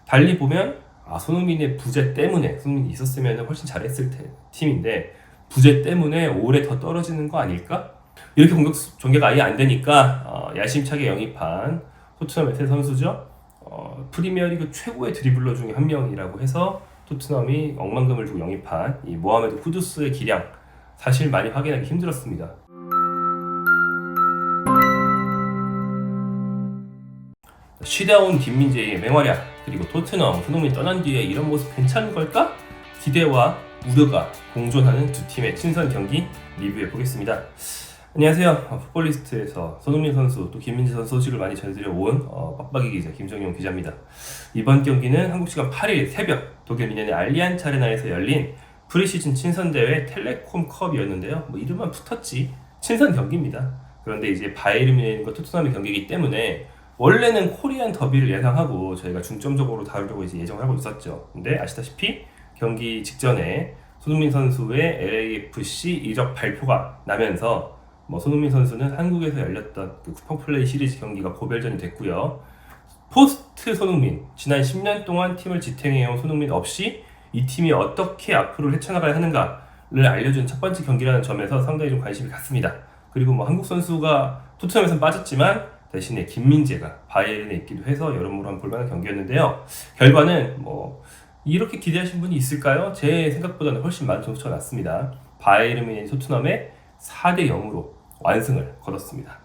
달리 보면 손흥민의 부재 때문에, 손흥민이 있었으면 훨씬 잘했을 팀인데 부재 때문에 올해 더 떨어지는 거 아닐까? 이렇게 공격 전개가 아예 안 되니까 야심차게 영입한 토트넘의 새 선수죠. 프리미어리그 최고의 드리블러 중에 한 명이라고 해서 토트넘이 억만금을 주고 영입한 이 모하메드 쿠두스의 기량, 사실 많이 확인하기 힘들었습니다. 쉬다온 김민재의 맹활약, 그리고 토트넘 손흥민 떠난 뒤에 이런 모습 괜찮은 걸까? 기대와 우려가 공존하는 두 팀의 친선 경기 리뷰해 보겠습니다. 안녕하세요. 풋볼리스트에서 손흥민 선수 또 김민재 선수 소식을 많이 전해드려 온 빡빡이 기자 김정용 기자입니다. 이번 경기는 한국 시간 8일 새벽 독일 미넨의 알리안츠 아레나에서 열린 프리시즌 친선 대회 텔레콤컵이었는데요. 이름만 붙었지 친선 경기입니다. 그런데 이제 바이에른 뮌헨과 토트넘의 경기이기 때문에 원래는 코리안 더비를 예상하고 저희가 중점적으로 다루려고 이제 예정을 하고 있었죠. 근데 아시다시피 경기 직전에 손흥민 선수의 LAFC 이적 발표가 나면서 손흥민 선수는 한국에서 열렸던 그 쿠팡 플레이 시리즈 경기가 고별전이 됐고요. 포스트 손흥민, 지난 10년 동안 팀을 지탱해온 손흥민 없이 이 팀이 어떻게 앞으로 헤쳐나가야 하는가를 알려준 첫 번째 경기라는 점에서 상당히 좀 관심이 갔습니다. 그리고 한국 선수가 토트넘에서는 빠졌지만 대신에 김민재가 바이에른에 있기도 해서 여러모로 한번 볼만한 경기였는데요. 결과는 이렇게 기대하신 분이 있을까요? 제 생각보다는 훨씬 많은 점수가 났습니다. 바이에른 뮌헨이 토트넘에 4대 0으로 완승을 거뒀습니다.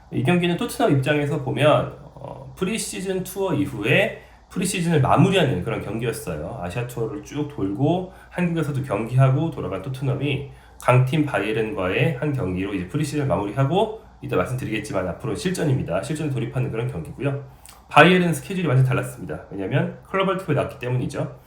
이 경기는 토트넘 입장에서 보면 프리시즌 투어 이후에 프리시즌을 마무리하는 그런 경기였어요. 아시아 투어를 쭉 돌고 한국에서도 경기하고 돌아간 토트넘이 강팀 바이에른과의 한 경기로 이제 프리시즌을 마무리하고, 이따 말씀드리겠지만 앞으로 실전입니다. 실전에 돌입하는 그런 경기고요. 바이에른 스케줄이 완전 달랐습니다. 왜냐면 클럽 월드컵에 나왔기 때문이죠.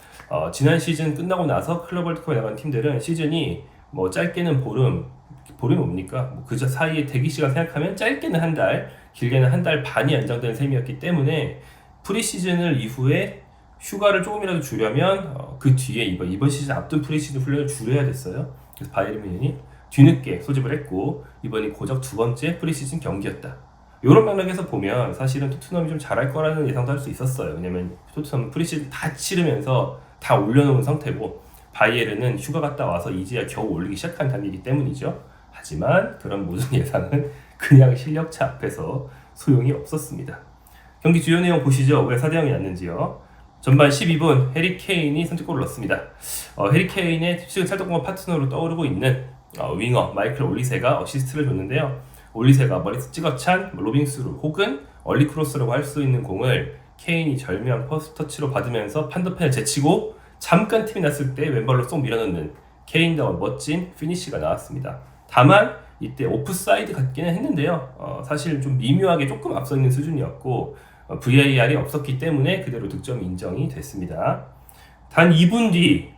지난 시즌 끝나고 나서 클럽 월드컵에 나간 팀들은 시즌이 짧게는 보름이 뭡니까? 그 사이에 대기 시간 생각하면 짧게는 한 달, 길게는 한 달 반이 연장되는 셈이었기 때문에 프리시즌을 이후에 휴가를 조금이라도 주려면 그 뒤에 이번 시즌 앞둔 프리시즌 훈련을 줄여야 됐어요. 그래서 바이에른 뮌헨이 뒤늦게 소집을 했고 이번이 고작 두 번째 프리시즌 경기였다. 이런 맥락에서 보면 사실은 토트넘이 좀 잘할 거라는 예상도 할 수 있었어요. 왜냐면 토트넘은 프리시즌 다 치르면서 다 올려놓은 상태고 바이에른은 휴가 갔다 와서 이제야 겨우 올리기 시작한 단계이기 때문이죠. 하지만 그런 모든 예상은 그냥 실력차 앞에서 소용이 없었습니다. 경기 주요 내용 보시죠. 왜 4대 0이 났는지요. 전반 12분 해리 케인이 선제골을 넣습니다. 해리 케인의 최근 찰떡궁합 파트너로 떠오르고 있는 윙어 마이클 올리세가 어시스트를 줬는데요. 올리세가 머리에서 찍어찬 로빙스루 혹은 얼리 크로스라고 할 수 있는 공을 케인이 절묘한 퍼스터치로 받으면서 판더펜을 제치고 잠깐 틈이 났을 때 왼발로 쏙 밀어넣는 케인다운 멋진 피니시가 나왔습니다. 다만 이때 오프사이드 같기는 했는데요. 사실 좀 미묘하게 조금 앞서 있는 수준이었고 VAR이 없었기 때문에 그대로 득점이 인정이 됐습니다. 단 2분 뒤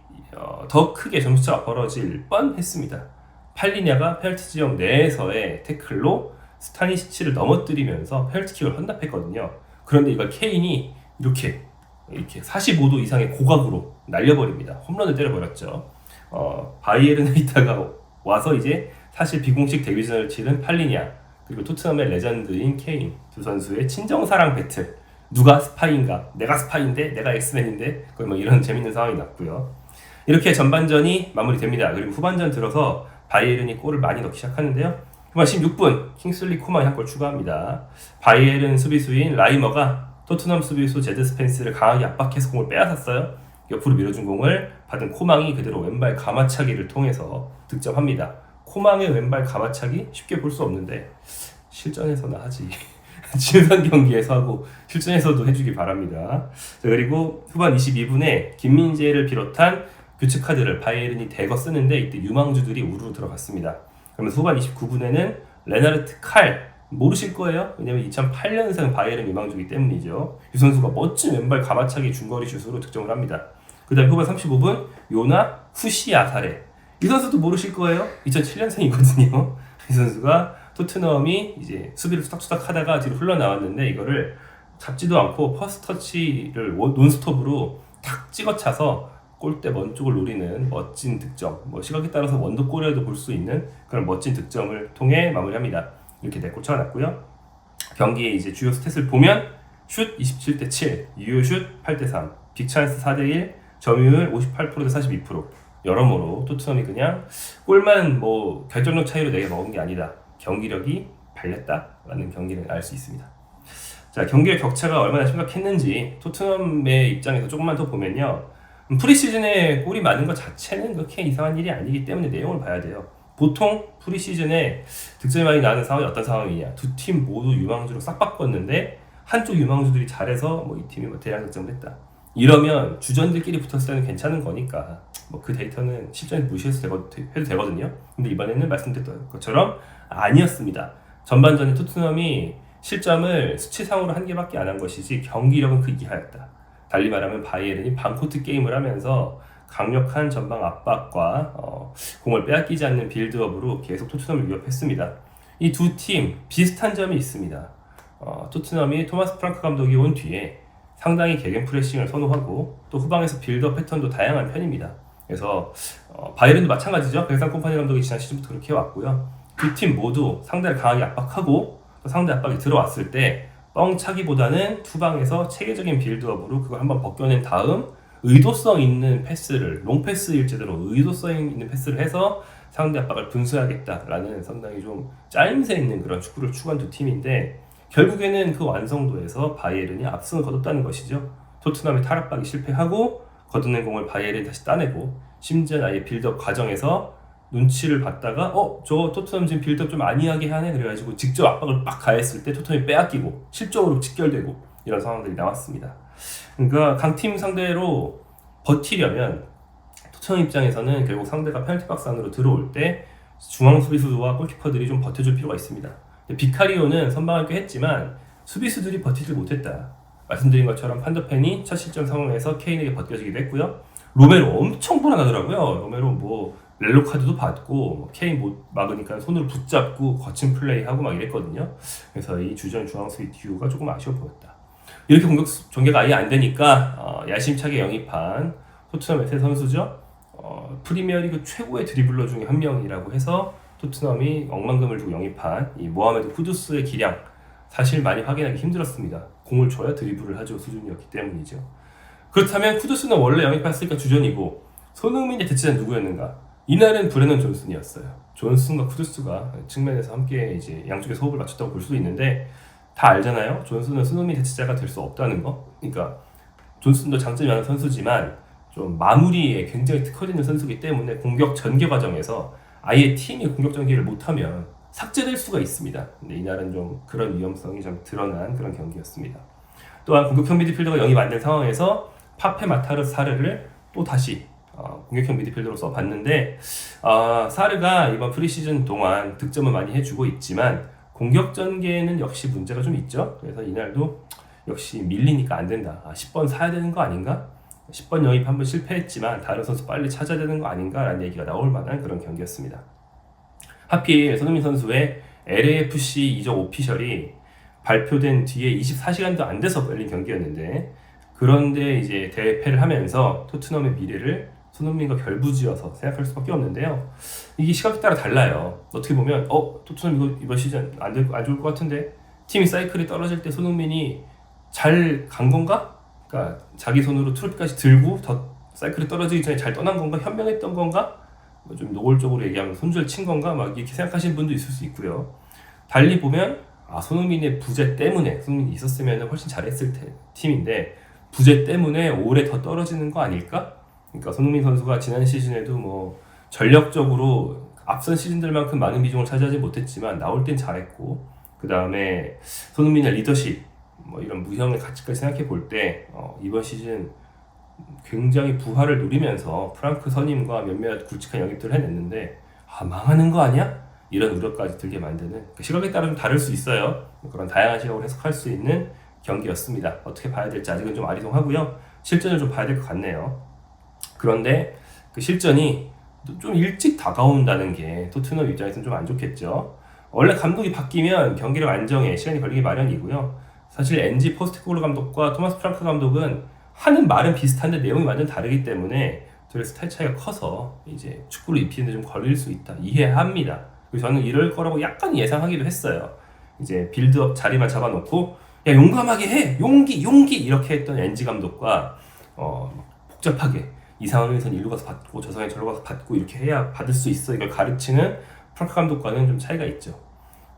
더 크게 점수차가 벌어질 뻔했습니다. 팔리냐가 페널티 지역 내에서의 태클로 스타니시치를 넘어뜨리면서 페널티킥을 헌납했거든요. 그런데 이걸 케인이 이렇게 45도 이상의 고각으로 날려버립니다. 홈런을 때려버렸죠. 바이에른에 있다가 와서 이제 사실 비공식 데뷔전을 치른 팔리냐 그리고 토트넘의 레전드인 케인 두 선수의 친정사랑 배틀, 누가 스파이인가? 내가 스파이인데 내가 엑스맨인데 거의 이런 재밌는 상황이 났고요. 이렇게 전반전이 마무리됩니다. 그리고 후반전 들어서 바이에른이 골을 많이 넣기 시작하는데요. 후반 16분 킹슬리 코만이 한 골 추가합니다. 바이에른 수비수인 라이머가 토트넘 수비수 제드 스펜스를 강하게 압박해서 공을 빼앗았어요. 옆으로 밀어준 공을 받은 코망이 그대로 왼발 가마차기를 통해서 득점합니다. 코망의 왼발 가마차기 쉽게 볼 수 없는데 실전에서는 하지. 친선 경기에서 하고 실전에서도 해주기 바랍니다. 자, 그리고 후반 22분에 김민재를 비롯한 교체 카드를 바이에른이 대거 쓰는데 이때 유망주들이 우르르 들어갔습니다. 그러면서 후반 29분에는 레나르트 칼, 모르실 거예요. 왜냐면 2008년생 바이에른 유망주이기 때문이죠. 이 선수가 멋진 왼발 가마차기 중거리 슛으로 득점을 합니다. 그 다음에 후반 35분 요나 후시아사레, 이 선수도 모르실 거예요. 2007년생이거든요. 이 선수가 토트넘이 이제 수비를 투닥투닥 하다가 뒤로 흘러나왔는데 이거를 잡지도 않고 퍼스터치를 논스톱으로 탁 찍어차서 골대 먼 쪽을 노리는 멋진 득점, 시각에 따라서 원더골이라도 볼 수 있는 그런 멋진 득점을 통해 마무리합니다. 이렇게 4골 차가 났고요. 경기의 이제 주요 스탯을 보면 슛 27대 7, 유효슛 8대 3, 빅찬스 4대 1, 점유율 58%대 42%. 여러모로 토트넘이 그냥 골만 뭐 결정력 차이로 4개 먹은 게 아니다. 경기력이 발렸다라는 경기를 알 수 있습니다. 자, 경기의 격차가 얼마나 심각했는지 토트넘의 입장에서 조금만 더 보면요. 프리시즌에 골이 많은 것 자체는 그렇게 이상한 일이 아니기 때문에 내용을 봐야 돼요. 보통 프리시즌에 득점이 많이 나는 상황이 어떤 상황이냐. 두 팀 모두 유망주로 싹 바꿨는데 한쪽 유망주들이 잘해서 뭐 이 팀이 뭐 대량 득점을 했다. 이러면 주전들끼리 붙었을 때는 괜찮은 거니까 뭐 그 데이터는 실전에 무시해도 되거든요. 근데 이번에는 말씀드렸던 것처럼 아니었습니다. 전반전에 토트넘이 실점을 수치상으로 한 개밖에 안 한 것이지 경기력은 그 이하였다. 달리 말하면 바이에른이 반코트 게임을 하면서 강력한 전방 압박과 공을 빼앗기지 않는 빌드업으로 계속 토트넘을 위협했습니다. 이 두 팀 비슷한 점이 있습니다. 토트넘이 토마스 프랑크 감독이 온 뒤에 상당히 개겐 프레싱을 선호하고 또 후방에서 빌드업 패턴도 다양한 편입니다. 그래서 바이에른도 마찬가지죠. 벨상 콤파니 감독이 지난 시즌부터 그렇게 해왔고요. 두 팀 모두 상대를 강하게 압박하고 또 상대 압박이 들어왔을 때 뻥차기보다는 투방에서 체계적인 빌드업으로 그걸 한번 벗겨낸 다음 의도성 있는 패스를, 롱패스일지대로 의도성 있는 패스를 해서 상대 압박을 분수하겠다라는 상당히 좀 짜임새 있는 그런 축구를 추구한 두 팀인데 결국에는 그 완성도에서 바이에른이 압승을 거뒀다는 것이죠. 토트넘의 탈압박이 실패하고 걷어낸 공을 바이에른이 다시 따내고 심지어 아예 빌드업 과정에서 눈치를 봤다가 저 토트넘 지금 빌드업 좀 아니하게 하네 그래가지고 직접 압박을 막 가했을 때 토트넘이 빼앗기고 실적으로 직결되고 이런 상황들이 나왔습니다. 그러니까 강팀 상대로 버티려면 토트넘 입장에서는 결국 상대가 페널티 박스 안으로 들어올 때 중앙 수비수와 골키퍼들이 좀 버텨줄 필요가 있습니다. 비카리오는 선방을 꽤 했지만 수비수들이 버티질 못했다. 말씀드린 것처럼 판더펜이 첫 실점 상황에서 케인에게 벗겨지기도 했고요. 로메로 엄청 불안하더라고요. 로메로 뭐 렐로 카드도 받고 케인 못 막으니까 손으로 붙잡고 거친 플레이하고 막 이랬거든요. 그래서 이 주전 중앙 수비 듀오가 조금 아쉬워 보였다. 이렇게 공격 전개가 아예 안 되니까 야심차게 영입한 토트넘의 새 선수죠. 프리미어리그 최고의 드리블러 중에 한 명이라고 해서 토트넘이 억만금을 주고 영입한 이 모하메드 쿠두스의 기량 사실 많이 확인하기 힘들었습니다. 공을 줘야 드리블을 하죠 수준이었기 때문이죠. 그렇다면 쿠두스는 원래 영입했으니까 주전이고 손흥민의 대체자는 누구였는가? 이날은 브레넌 존슨이었어요. 존슨과 쿠두스가 측면에서 함께 이제 양쪽에서 호흡을 맞췄다고 볼 수도 있는데 다 알잖아요. 존슨은 손흥민 대체자가 될 수 없다는 거. 그러니까 존슨도 장점이 많은 선수지만 좀 마무리에 굉장히 특화되는 선수이기 때문에 공격 전개 과정에서 아예 팀이 공격 전개를 못하면 삭제될 수가 있습니다. 근데 이날은 좀 그런 위험성이 좀 드러난 그런 경기였습니다. 또한 공격형 미드필더가 영입 안 된 상황에서 파페 마타르 사르를 또 다시 공격형 미드필더로 써봤는데 사르가 이번 프리시즌 동안 득점을 많이 해주고 있지만 공격 전개는 역시 문제가 좀 있죠. 그래서 이날도 역시 밀리니까 안 된다. 10번 사야 되는 거 아닌가? 10번 영입 한번 실패했지만 다른 선수 빨리 찾아야 되는 거 아닌가라는 얘기가 나올 만한 그런 경기였습니다. 하필 손흥민 선수의 LAFC 이적 오피셜이 발표된 뒤에 24시간도 안 돼서 열린 경기였는데 그런데 이제 대패를 하면서 토트넘의 미래를 손흥민과 결부지어서 생각할 수밖에 없는데요. 이게 시각에 따라 달라요. 어떻게 보면 토트넘 이번 시즌 안 좋을 것 같은데 팀이 사이클이 떨어질 때 손흥민이 잘 간 건가? 그러니까 자기 손으로 트로피까지 들고 더 사이클이 떨어지기 전에 잘 떠난 건가? 현명했던 건가? 좀 노골적으로 얘기하면 손절 친 건가? 막 이렇게 생각하시는 분도 있을 수 있고요. 달리 보면 손흥민의 부재 때문에 손흥민이 있었으면 훨씬 잘했을 팀인데 부재 때문에 올해 더 떨어지는 거 아닐까? 그러니까 손흥민 선수가 지난 시즌에도 뭐 전력적으로 앞선 시즌들만큼 많은 비중을 차지하지 못했지만 나올 땐 잘했고 그 다음에 손흥민의 리더십 뭐 이런 무형의 가치까지 생각해 볼 때 이번 시즌 굉장히 부활을 누리면서 프랑크 선임과 몇몇 굵직한 영입들을 해냈는데 망하는 거 아니야? 이런 우려까지 들게 만드는 시각에 따라 좀 다를 수 있어요. 그런 다양한 시각으로 해석할 수 있는 경기였습니다. 어떻게 봐야 될지 아직은 좀 아리송하고요. 실전을 좀 봐야 될 것 같네요. 그런데 그 실전이 좀 일찍 다가온다는 게 토트넘 입장에서는 좀 안 좋겠죠. 원래 감독이 바뀌면 경기력 안정에 시간이 걸리기 마련이고요. 사실 엔지 포스테코글루 감독과 토마스 프랑크 감독은 하는 말은 비슷한데 내용이 완전 다르기 때문에 둘의 스타일 차이가 커서 이제 축구를 입히는데 좀 걸릴 수 있다. 이해합니다. 그래서 저는 이럴 거라고 약간 예상하기도 했어요. 이제 빌드업 자리만 잡아놓고 야 용감하게 해 용기 이렇게 했던 NG 감독과 복잡하게 이 상황에서는 일로 가서 받고 저 상황에 절로 가서 받고 이렇게 해야 받을 수 있어 이걸 가르치는 프랑크 감독과는 좀 차이가 있죠.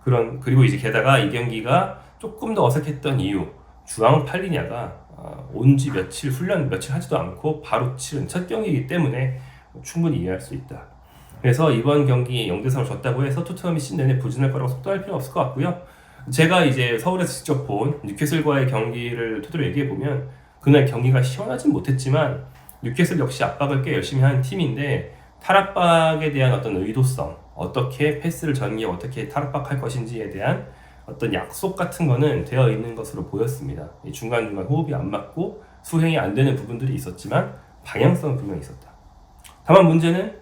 그리고 이제 게다가 이 경기가 조금 더 어색했던 이유, 주앙 팔리냐가 온 지 며칠 훈련 며칠 하지도 않고 바로 치른 첫 경기이기 때문에 충분히 이해할 수 있다. 그래서 이번 경기 0대3을 졌다고 해서 토트넘이 시즌 내내 부진할 거라고 속도할 필요는 없을 것 같고요. 제가 이제 서울에서 직접 본 뉴캐슬과의 경기를 토대로 얘기해 보면 그날 경기가 시원하진 못했지만 뉴캐슬 역시 압박을 꽤 열심히 하는 팀인데 탈압박에 대한 어떤 의도성, 어떻게 패스를 전개 어떻게 탈압박할 것인지에 대한 어떤 약속 같은 거는 되어 있는 것으로 보였습니다. 중간중간 호흡이 안 맞고 수행이 안 되는 부분들이 있었지만 방향성은 분명히 있었다. 다만 문제는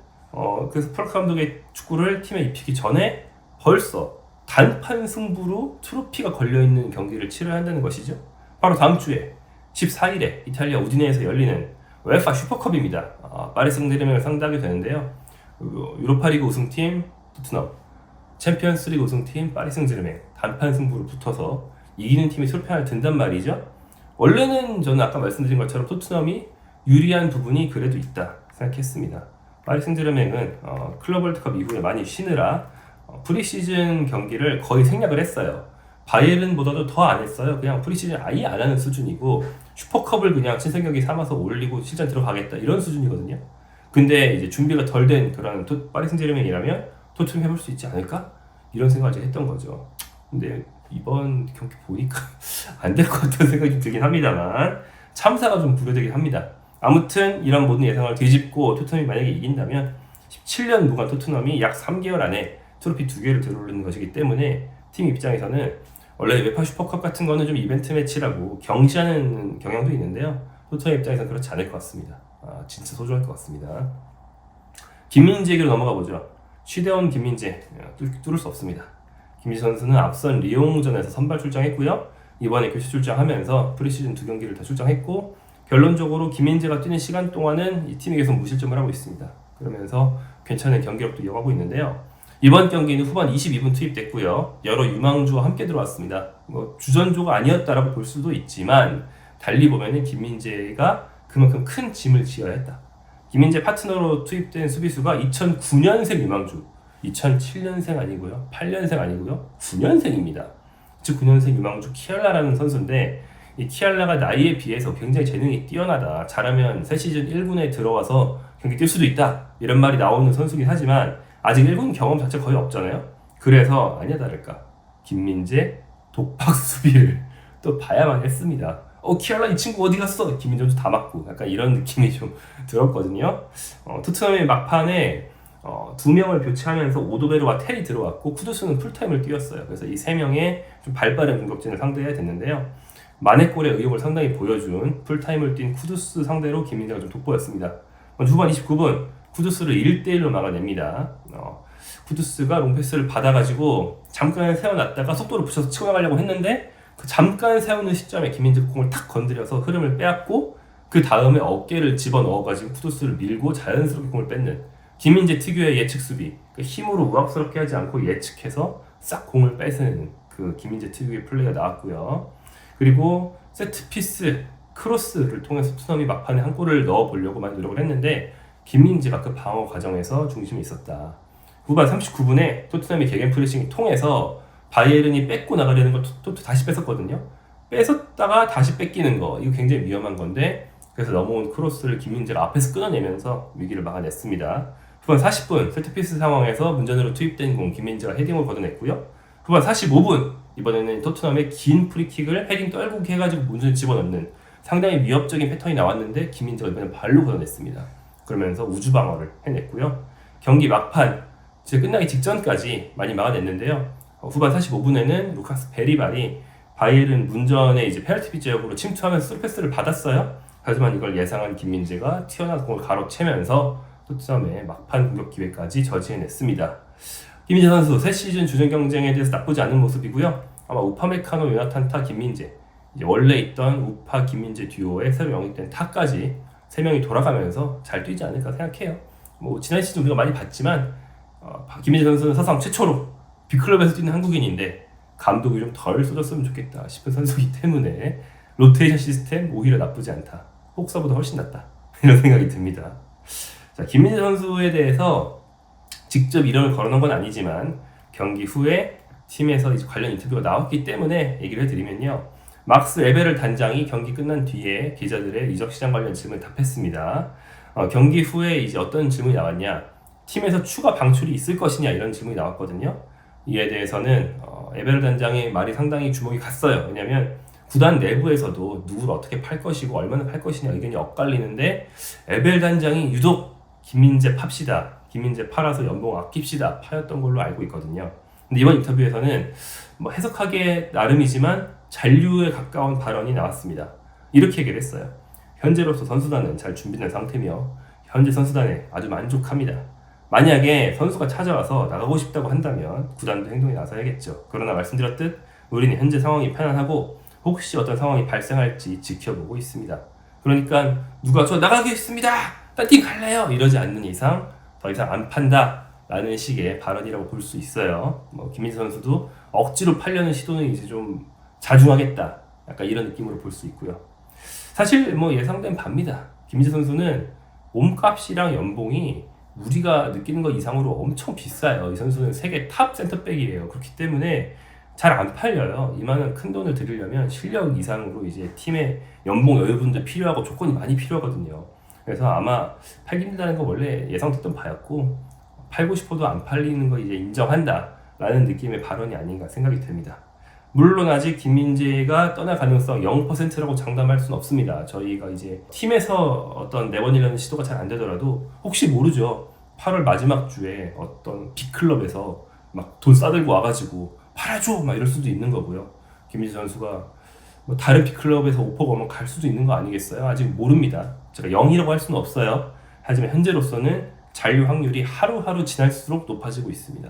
그래서 프랑크 감독의 축구를 팀에 입히기 전에 벌써 단판 승부로 트로피가 걸려있는 경기를 치러야 한다는 것이죠. 바로 다음 주에 14일에 이탈리아 우디네에서 열리는 UEFA 슈퍼컵입니다. 파리 생제르맹을 상대하게 되는데요. 유로파리그 우승팀 토트넘, 챔피언스리그 우승팀 파리 생제르맹 단판 승부로 붙어서 이기는 팀이 트로피를 든단 말이죠. 원래는 저는 아까 말씀드린 것처럼 토트넘이 유리한 부분이 그래도 있다 생각했습니다. 파리 생제르맹은 클럽 월드컵 이후에 많이 쉬느라 프리시즌 경기를 거의 생략을 했어요. 바이에른보다도 더 안 했어요. 그냥 프리시즌 아예 안 하는 수준이고 슈퍼컵을 그냥 친선경기 삼아서 올리고 실전 들어가겠다 이런 수준이거든요. 근데 이제 준비가 덜 된 그런 파리 생제르맹이라면 토트넘 해볼 수 있지 않을까? 이런 생각을 제가 했던 거죠. 근데 이번 경기 보니까 안 될 것 같다는 생각이 좀 들긴 합니다만 참사가 좀 부려되긴 합니다. 아무튼 이런 모든 예상을 뒤집고 토트넘이 만약에 이긴다면 17년 무관 토트넘이 약 3개월 안에 트로피 2개를 들어올리는 것이기 때문에 팀 입장에서는 원래 웨파 슈퍼컵 같은 거는 좀 이벤트 매치라고 경시하는 경향도 있는데요. 토트넘 입장에서는 그렇지 않을 것 같습니다. 진짜 소중할 것 같습니다. 김민재 얘기로 넘어가 보죠. 쉬대원 김민재 뚫을 수 없습니다. 김민재 선수는 앞선 리옹전에서 선발 출장했고요. 이번에 교체 출장하면서 프리시즌 2경기를 다 출장했고 결론적으로 김민재가 뛰는 시간 동안은 이 팀이 계속 무실점을 하고 있습니다. 그러면서 괜찮은 경기력도 이어가고 있는데요. 이번 경기는 후반 22분 투입됐고요. 여러 유망주와 함께 들어왔습니다. 주전조가 아니었다라고 볼 수도 있지만 달리 보면은 김민재가 그만큼 큰 짐을 지어야 했다. 김민재 파트너로 투입된 수비수가 2009년생 유망주, 2007년생 아니고요, 8년생 아니고요, 9년생입니다. 즉 9년생 유망주 키알라라는 선수인데 이 키알라가 나이에 비해서 굉장히 재능이 뛰어나다. 잘하면 새 시즌 1군에 들어와서 경기 뛸 수도 있다. 이런 말이 나오는 선수긴 하지만 아직 1군 경험 자체 거의 없잖아요. 그래서 아니야 다를까 김민재 독박 수비를 또 봐야만 했습니다. 키알라 이 친구 어디 갔어? 김민재 선수 다 맞고 약간 이런 느낌이 좀 들었거든요. 토트넘의 막판에 2명을 교체하면서 오도베르와 텔이 들어왔고 쿠두스는 풀타임을 뛰었어요. 그래서 이 3명의 좀 발빠른 공격진을 상대해야 됐는데요. 마네골의 의욕을 상당히 보여준 풀타임을 뛴 쿠두스 상대로 김민재가 좀 돋보였습니다. 후반 29분 쿠두스를 1대1로 막아냅니다. 쿠두스가 롱패스를 받아가지고 잠깐 세워놨다가 속도를 붙여서 치고 나가려고 했는데 그 잠깐 세우는 시점에 김민재가 공을 탁 건드려서 흐름을 빼앗고 그 다음에 어깨를 집어넣어가지고 쿠두스를 밀고 자연스럽게 공을 뺏는 김민재 특유의 예측 수비, 그 힘으로 우악스럽게 하지 않고 예측해서 싹 공을 뺏는 그 김민재 특유의 플레이가 나왔고요. 그리고 세트피스, 크로스를 통해서 토트넘이 막판에 한 골을 넣어보려고 많이 노력을 했는데 김민재가 그 방어 과정에서 중심이 있었다. 후반 39분에 토트넘이 개겐 프레싱을 통해서 바이에른이 뺏고 나가려는 걸 토트 다시 뺏었거든요. 뺏었다가 다시 뺏기는 거, 이거 굉장히 위험한 건데 그래서 넘어온 크로스를 김민재가 앞에서 끊어내면서 위기를 막아냈습니다. 후반 40분 세트피스 상황에서 문전으로 투입된 공 김민재가 헤딩을 걷어냈고요. 후반 45분 이번에는 토트넘의 긴 프리킥을 헤딩 떨구기 해가지고 문전에 집어넣는 상당히 위협적인 패턴이 나왔는데 김민재가 이번엔 발로 걷어냈습니다. 그러면서 우주 방어를 해냈고요. 경기 막판 이제 끝나기 직전까지 많이 막아냈는데요. 후반 45분에는 루카스 베리발이 바이에른 문전에 이제 페널티킥 지역으로 침투하면서 스루패스를 받았어요. 하지만 이걸 예상한 김민재가 튀어나와서 공을 가로채면서 토트넘의 막판 공격 기회까지 저지해냈습니다. 김민재 선수 새 시즌 주전 경쟁에 대해서 나쁘지 않은 모습이고요. 아마 우파메카노, 요나탄 타, 김민재 이제 원래 있던 우파 김민재 듀오의 새로 영입된 타까지 3명이 돌아가면서 잘 뛰지 않을까 생각해요. 지난 시즌 우리가 많이 봤지만 김민재 선수는 사상 최초로 B클럽에서 뛰는 한국인인데 감독이 좀 덜 쏟았으면 좋겠다 싶은 선수이기 때문에 로테이션 시스템 오히려 나쁘지 않다. 혹서보다 훨씬 낫다. 이런 생각이 듭니다. 자, 김민재 선수에 대해서 직접 이름을 거론한 건 아니지만 경기 후에 팀에서 이제 관련 인터뷰가 나왔기 때문에 얘기를 해드리면요. 막스 에베르 단장이 경기 끝난 뒤에 기자들의 이적 시장 관련 질문을 답했습니다. 경기 후에 이제 어떤 질문이 나왔냐? 팀에서 추가 방출이 있을 것이냐 이런 질문이 나왔거든요. 이에 대해서는 에베르 단장의 말이 상당히 주목이 갔어요. 왜냐하면 구단 내부에서도 누구를 어떻게 팔 것이고 얼마나 팔 것이냐 의견이 엇갈리는데 에베르 단장이 유독 김민재 팝시다. 김민재 팔아서 연봉 아낍시다. 파였던 걸로 알고 있거든요. 근데 이번 인터뷰에서는 뭐 해석하기에 나름이지만 잔류에 가까운 발언이 나왔습니다. 이렇게 얘기를 했어요. 현재로서 선수단은 잘 준비된 상태며 현재 선수단에 아주 만족합니다. 만약에 선수가 찾아와서 나가고 싶다고 한다면 구단도 행동에 나서야겠죠. 그러나 말씀드렸듯 우리는 현재 상황이 편안하고 혹시 어떤 상황이 발생할지 지켜보고 있습니다. 그러니까 누가 저 나가겠습니다. 딴 팀 갈래요. 이러지 않는 이상 더 이상 안 판다. 라는 식의 발언이라고 볼 수 있어요. 뭐 김민재 선수도 억지로 팔려는 시도는 이제 좀 자중하겠다. 약간 이런 느낌으로 볼 수 있고요. 사실 뭐 예상된 바입니다. 김민재 선수는 몸값이랑 연봉이 우리가 느끼는 것 이상으로 엄청 비싸요. 이 선수는 세계 탑 센터백이에요. 그렇기 때문에 잘 안 팔려요. 이만한 큰 돈을 들이려면 실력 이상으로 이제 팀의 연봉 여유분도 필요하고 조건이 많이 필요하거든요. 그래서 아마 팔기 힘들다는 거 원래 예상됐던 바였고 팔고 싶어도 안 팔리는 거 이제 인정한다 라는 느낌의 발언이 아닌가 생각이 듭니다. 물론 아직 김민재가 떠날 가능성 0%라고 장담할 수는 없습니다. 저희가 이제 팀에서 어떤 내보내려는 시도가 잘 안 되더라도 혹시 모르죠. 8월 마지막 주에 어떤 빅클럽에서 막 돈 싸들고 와가지고 팔아줘 막 이럴 수도 있는 거고요. 김민재 선수가 뭐 다른 빅클럽에서 오퍼가 오면 갈 수도 있는 거 아니겠어요? 아직 모릅니다. 제가 0이라고 할 수는 없어요. 하지만 현재로서는 잔류 확률이 하루하루 지날수록 높아지고 있습니다.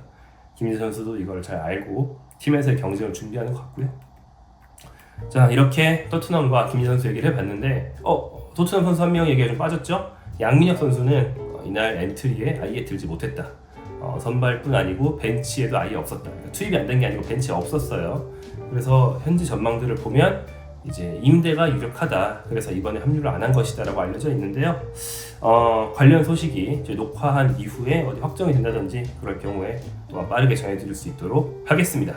김민재 선수도 이걸 잘 알고 팀에서의 경쟁을 준비하는 것 같고요. 자, 이렇게 토트넘과 김민재 선수 얘기를 해봤는데 토트넘 선수 한 명 얘기가 좀 빠졌죠? 양민혁 선수는 이날 엔트리에 아예 들지 못했다. 선발뿐 아니고 벤치에도 아예 없었다. 그러니까 투입이 안 된 게 아니고 벤치에 없었어요. 그래서 현지 전망들을 보면 이제 임대가 유력하다. 그래서 이번에 합류를 안 한 것이다라고 알려져 있는데요. 관련 소식이 저희 녹화한 이후에 어디 확정이 된다든지 그럴 경우에 또한 빠르게 전해드릴 수 있도록 하겠습니다.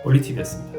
올리TV였습니다.